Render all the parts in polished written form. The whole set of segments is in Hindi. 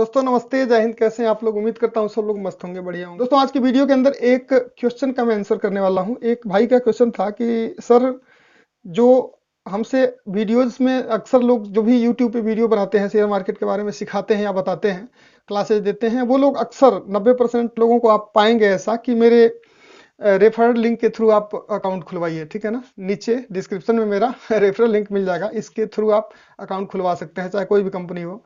दोस्तों नमस्ते, जय हिंद। कैसे हैं आप लोग? उम्मीद करता हूँ सब लोग मस्त होंगे, बढ़िया होंगे। दोस्तों आज की वीडियो के अंदर एक क्वेश्चन का मैं आंसर करने वाला हूँ। एक भाई का क्वेश्चन था कि सर, जो हमसे वीडियोस में अक्सर लोग जो भी यूट्यूब पे वीडियो बनाते हैं, शेयर मार्केट के बारे में सिखाते हैं या बताते हैं, क्लासेस देते हैं, वो लोग अक्सर 90% लोगों को आप पाएंगे ऐसा कि मेरे रेफरल लिंक के थ्रू आप अकाउंट खुलवाइए। ठीक है ना, नीचे डिस्क्रिप्शन में मेरा रेफरल लिंक मिल जाएगा, इसके थ्रू आप अकाउंट खुलवा सकते हैं, चाहे कोई भी कंपनी हो।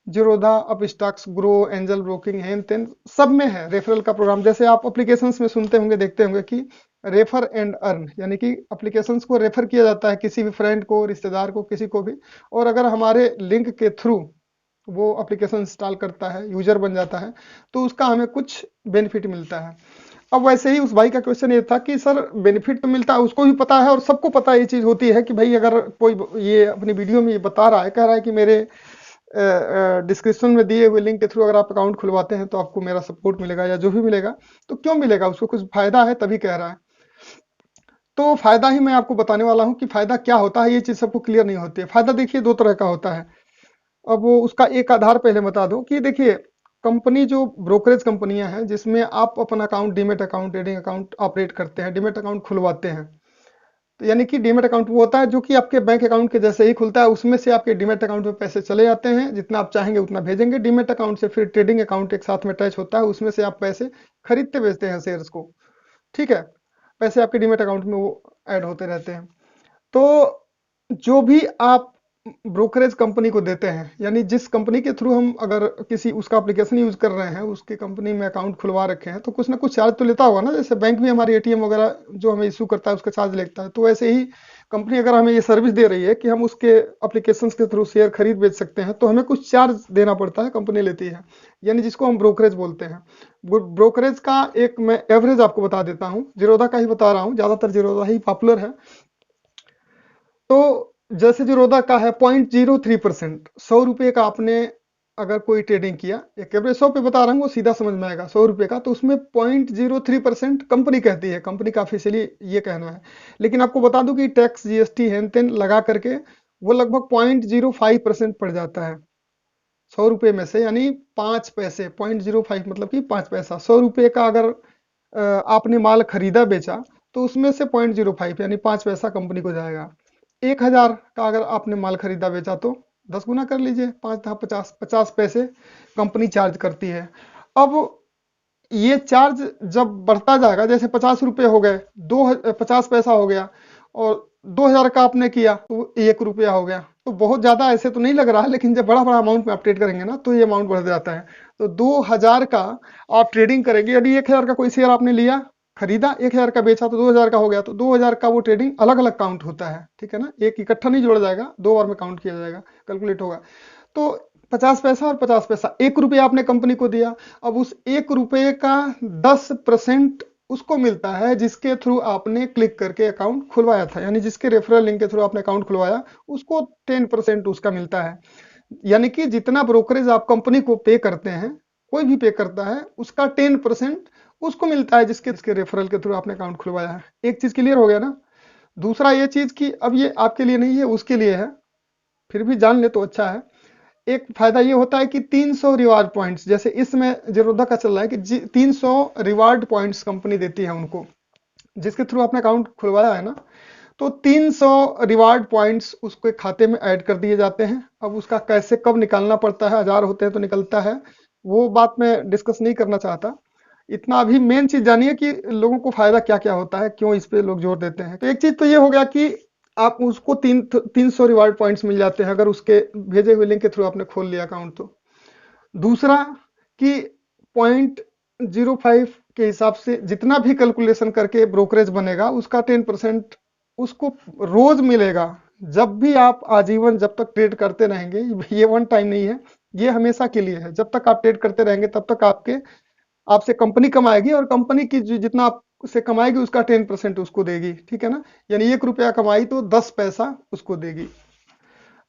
Zerodha, Upstox, grow, angel broking, हेन तेन सब में है रेफरल का प्रोग्राम। जैसे आप एप्लीकेशंस में सुनते होंगे, देखते होंगे कि रेफर एंड अर्न, यानी कि एप्लीकेशंस को रेफर किया जाता है किसी भी फ्रेंड को, रिश्तेदार को, किसी को भी। और अगर हमारे लिंक के थ्रू वो एप्लीकेशन इंस्टॉल करता है, यूजर बन जाता है, तो उसका हमें कुछ बेनिफिट मिलता है। अब वैसे ही उस भाई का क्वेश्चन ये था कि सर, बेनिफिट तो मिलता है, उसको भी पता है और सबको पता है ये चीज़ होती है कि भाई अगर कोई ये अपनी वीडियो में ये बता रहा है, कह रहा है कि मेरे डिस्क्रिप्शन में दिए हुए लिंक के थ्रू अगर आप अकाउंट खुलवाते हैं तो आपको मेरा सपोर्ट मिलेगा या जो भी मिलेगा, तो क्यों मिलेगा? उसको कुछ फायदा है तभी कह रहा है। तो फायदा ही मैं आपको बताने वाला हूँ कि फायदा क्या होता है। ये चीज सबको क्लियर नहीं होती है। फायदा देखिए दो तरह का होता है। अब वो उसका एक आधार पहले बता दूं कि देखिए, कंपनी जो ब्रोकरेज कंपनियां हैं जिसमें आप अपना account, demat account, trading account operate करते हैं, डीमेट अकाउंट खुलवाते हैं, तो यानी कि डीमेट अकाउंट वो होता है जो कि आपके बैंक अकाउंट के जैसे ही खुलता है, उसमें से आपके डीमेट अकाउंट में पैसे चले जाते हैं, जितना आप चाहेंगे उतना भेजेंगे। डीमेट अकाउंट से फिर ट्रेडिंग अकाउंट एक साथ में अटैच होता है, उसमें से आप पैसे खरीदते बेचते हैं शेयर्स को। ठीक है, पैसे आपके डीमेट अकाउंट में वो ऐड होते रहते हैं। तो जो भी आप ब्रोकरेज कंपनी को देते हैं, यानी जिस कंपनी के थ्रू हम अगर किसी उसका एप्लीकेशन यूज कर रहे हैं, उसकी कंपनी में अकाउंट खुलवा रखे हैं, तो कुछ ना कुछ चार्ज तो लेता होगा ना। जैसे बैंक भी हमारी एटीएम वगैरह जो हमें इशू करता है उसका चार्ज लेता है, तो वैसे ही कंपनी अगर हमें ये सर्विस दे रही है कि हम उसके एप्लीकेशन के थ्रू शेयर खरीद बेच सकते हैं, तो हमें कुछ चार्ज देना पड़ता है, कंपनी लेती है, यानी जिसको हम ब्रोकरेज बोलते हैं। ब्रोकरेज का एक मैं एवरेज आपको बता देता हूँ, जीरोधा का ही बता रहा हूँ, ज्यादातर जीरोधा ही पॉपुलर है। तो जैसे जीरोधा का है 0.03%। 100 रुपये का आपने अगर कोई ट्रेडिंग किया, एक एवरेज 100 पे बता रहा हूँ, वो सीधा समझ में आएगा। 100 रुपये का तो उसमें 0.03% कंपनी कहती है, कंपनी का ऑफिशियली ये कहना है। लेकिन आपको बता दूं कि टैक्स, जीएसटी, हेन तेन लगा करके वो लगभग 0.05% पड़ जाता है 100 रुपये में से, यानी 5 पैसे। 0.05 मतलब कि 5 पैसा। 100 रुपये का अगर आपने माल खरीदा बेचा, तो उसमें से 0.05 यानी 5 पैसा कंपनी को जाएगा। 1,000 का अगर आपने माल खरीदा बेचा, तो 10 गुना कर लीजिए, 5 × 50, 50 पैसे कंपनी चार्ज करती है। अब ये चार्ज जब बढ़ता जाएगा, जैसे 50 रुपये हो गए, 50 पैसा हो गया, और 2,000 का आपने किया तो 1 रुपया हो गया। तो बहुत ज्यादा ऐसे तो नहीं लग रहा है, लेकिन जब बड़ा बड़ा अमाउंट में आप ट्रेड करेंगे ना, तो ये अमाउंट बढ़ जाता है। तो 2,000 का आप ट्रेडिंग करेंगे, यदि 1,000 का कोई शेयर आपने लिया, खरीदा, 1,000 का बेचा, तो 2,000 का हो गया। तो 2,000 का वो ट्रेडिंग अलग अलग काउंट होता है। ठीक है ना, एक इकट्ठा नहीं जोड़ा जाएगा, 2 बार में काउंट किया जाएगा, कैलकुलेट होगा। तो 50 पैसा और 50 पैसा, 1 रुपया आपने कंपनी को दिया। अब उस 1 रुपये का 10% उसको मिलता है जिसके थ्रू आपने क्लिक करके अकाउंट खुलवाया था, यानी जिसके रेफरल लिंक के थ्रू आपने अकाउंट खुलवाया, उसको 10% उसका मिलता है। यानी कि जितना ब्रोकरेज आप कंपनी को पे करते हैं, कोई भी पे करता है, उसका 10% उसको मिलता है जिसके जिसके रेफरल के थ्रू आपने अकाउंट खुलवाया है। एक चीज क्लियर हो गया ना। दूसरा ये चीज कि अब ये आपके लिए नहीं है, उसके लिए है, फिर भी जान ले तो अच्छा है। एक फायदा ये होता है कि 300 रिवार्ड पॉइंट्स, जैसे इसमें जीरोधा का चल रहा है कि 300 रिवार्ड पॉइंट्स कंपनी देती है उनको, जिसके थ्रू आपने अकाउंट खुलवाया है ना। तो 300 रिवार्ड पॉइंट्स उसके खाते में ऐड कर दिए जाते हैं। अब उसका कैसे कब निकालना पड़ता है, 1,000 होते हैं तो निकलता है, वो बात मैं डिस्कस नहीं करना चाहता। इतना अभी मेन चीज जानिए कि लोगों को फायदा क्या क्या होता है, क्यों इस पे लोग जोर देते हैं। तो एक चीज तो ये हो गया कि आप उसको 300 रिवार्ड पॉइंट्स मिल जाते हैं अगर उसके भेजे हुए लिंक के थ्रू आपने खोल लिया अकाउंट तो। दूसरा कि 0.05 के हिसाब से जितना भी कैलकुलेशन करके ब्रोकरेज बनेगा, उसका 10% उसको रोज मिलेगा। जब भी आप आजीवन जब तक ट्रेड करते रहेंगे, ये वन टाइम नहीं है, ये हमेशा के लिए है। जब तक आप ट्रेड करते रहेंगे तब तक आपसे कंपनी कमाएगी, और कंपनी की जितना आपसे कमाएगी उसका 10% उसको देगी। ठीक है ना, यानी 1 रुपया कमाई तो 10 पैसा उसको देगी।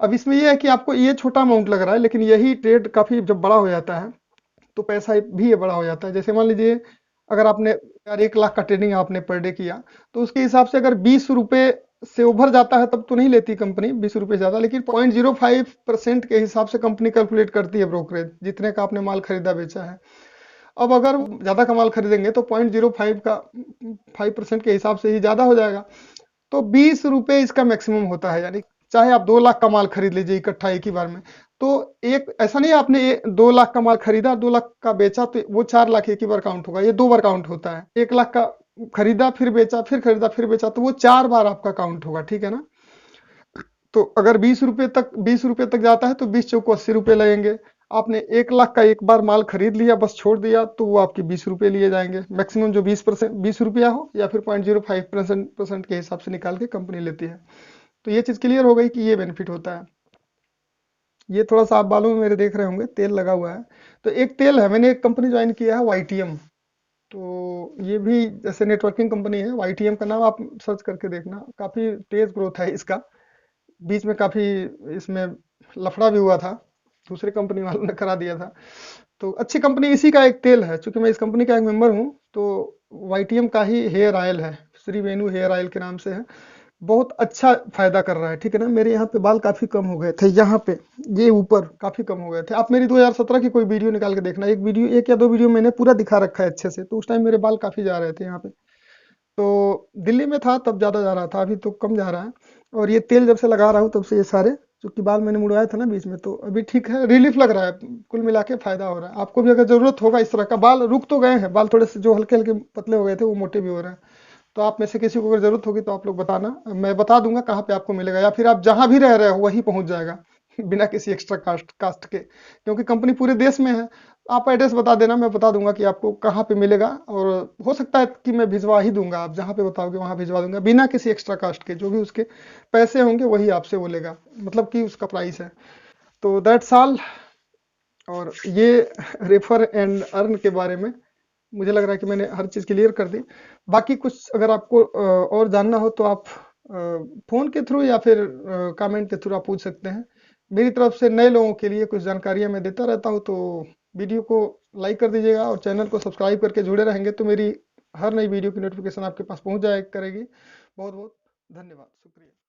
अब इसमें यह है कि आपको ये छोटा अमाउंट लग रहा है, लेकिन यही ट्रेड काफी जब बड़ा हो जाता है तो पैसा भी ये बड़ा हो जाता है। जैसे मान लीजिए, अगर आपने यार 1 लाख का ट्रेडिंग आपने पर डे किया, तो उसके हिसाब से अगर 20 रुपए से ओवर जाता है तब तो नहीं लेती कंपनी 20 रुपये ज़्यादा, लेकिन 0.05% के हिसाब से कंपनी कैलकुलेट करती है ब्रोकरेज, जितने का आपने माल खरीदा बेचा है। अब अगर ज़्यादा का माल खरीदेंगे तो 0.05 का 5% के हिसाब से ही ज़्यादा हो जाएगा। तो 20 रुपये इसका मैक्सिमम होता है, यानी चाहे आप 2 लाख का माल खरीद लीजिए इकट्ठा एक ही बार में, तो एक ऐसा नहीं है आपने 2 लाख का माल खरीदा, 2 लाख का बेचा, तो वो 4 लाख एक ही बार काउंट होगा, ये 2 बार काउंट होता है। 1 लाख का खरीदा फिर बेचा, फिर खरीदा फिर बेचा, तो वो 4 बार आपका काउंट होगा, ठीक है ना। तो अगर 20 रुपये तक जाता है तो 20 चौको 80 रुपये लगेंगे। आपने 1 लाख का एक बार माल खरीद लिया, बस छोड़ दिया, तो वो आपके 20 रुपये लिए जाएंगे मैक्सिमम, जो 20 रुपया हो या फिर 0.05% के हिसाब से निकाल के कंपनी लेती है। तो ये चीज़ क्लियर हो गई कि ये बेनिफिट होता है। ये थोड़ा सा आप बालों में मेरे देख रहे होंगे तेल लगा हुआ है, तो एक तेल है, मैंने एक कंपनी ज्वाइन किया है YTM। तो ये भी जैसे नेटवर्किंग कंपनी है, YTM का नाम आप सर्च करके देखना, काफ़ी तेज ग्रोथ है इसका। बीच में काफ़ी इसमें लफड़ा भी हुआ था, दूसरे कंपनी वालों ने करा दिया था। तो अच्छी कंपनी, इसी का एक तेल है, चूंकि मैं इस कंपनी का एक मेंबर हूँ। तो YTM का ही हेयर ऑयल है, श्री वेणु हेयर ऑयल के नाम से है। बहुत अच्छा फायदा कर रहा है, ठीक है ना। मेरे यहाँ पे बाल काफी कम हो गए थे, यहाँ पे ये ऊपर काफी कम हो गए थे। आप मेरी 2017 की कोई वीडियो निकाल के देखना, एक या दो वीडियो मैंने पूरा दिखा रखा है अच्छे से, तो उस टाइम मेरे बाल काफी जा रहे थे यहाँ पे। तो दिल्ली में था तब ज्यादा जा रहा था, अभी तो कम जा रहा है। और ये तेल जब से लगा रहा हूँ तब से ये सारे क्योंकि बाल मैंने मुड़वाया था ना बीच में, तो अभी ठीक है, रिलीफ लग रहा है। कुल मिला के फायदा हो रहा है। आपको भी अगर जरूरत होगा इस तरह का, बाल रुक तो गए हैं, बाल थोड़े से जो हल्के हल्के पतले हो गए थे वो मोटे भी हो रहे हैं। तो आप में से किसी को अगर जरूरत होगी तो आप लोग बताना, मैं बता दूंगा कहाँ पे आपको मिलेगा, या फिर आप जहां भी रह रहे हो वहीं पहुंच जाएगा बिना किसी एक्स्ट्रा कास्ट के, क्योंकि कंपनी पूरे देश में है। आप एड्रेस बता देना, मैं बता दूंगा कि आपको कहाँ पे मिलेगा। और हो सकता है कि मैं भिजवा ही दूंगा, आप जहाँ पे बताओगे वहां भिजवा दूंगा बिना किसी एक्स्ट्रा कास्ट के। जो भी उसके पैसे होंगे वही आपसे वो लेगा, मतलब कि उसका प्राइस है। तो दैट्स ऑल। और ये रेफर एंड अर्न के बारे में मुझे लग रहा है कि मैंने हर चीज़ क्लियर कर दी। बाकी कुछ अगर आपको और जानना हो तो आप फ़ोन के थ्रू या फिर कमेंट के थ्रू आप पूछ सकते हैं। मेरी तरफ से नए लोगों के लिए कुछ जानकारियाँ मैं देता रहता हूँ, तो वीडियो को लाइक कर दीजिएगा और चैनल को सब्सक्राइब करके जुड़े रहेंगे तो मेरी हर नई वीडियो की नोटिफिकेशन आपके पास पहुँच जाया करेगी। बहुत बहुत धन्यवाद, शुक्रिया।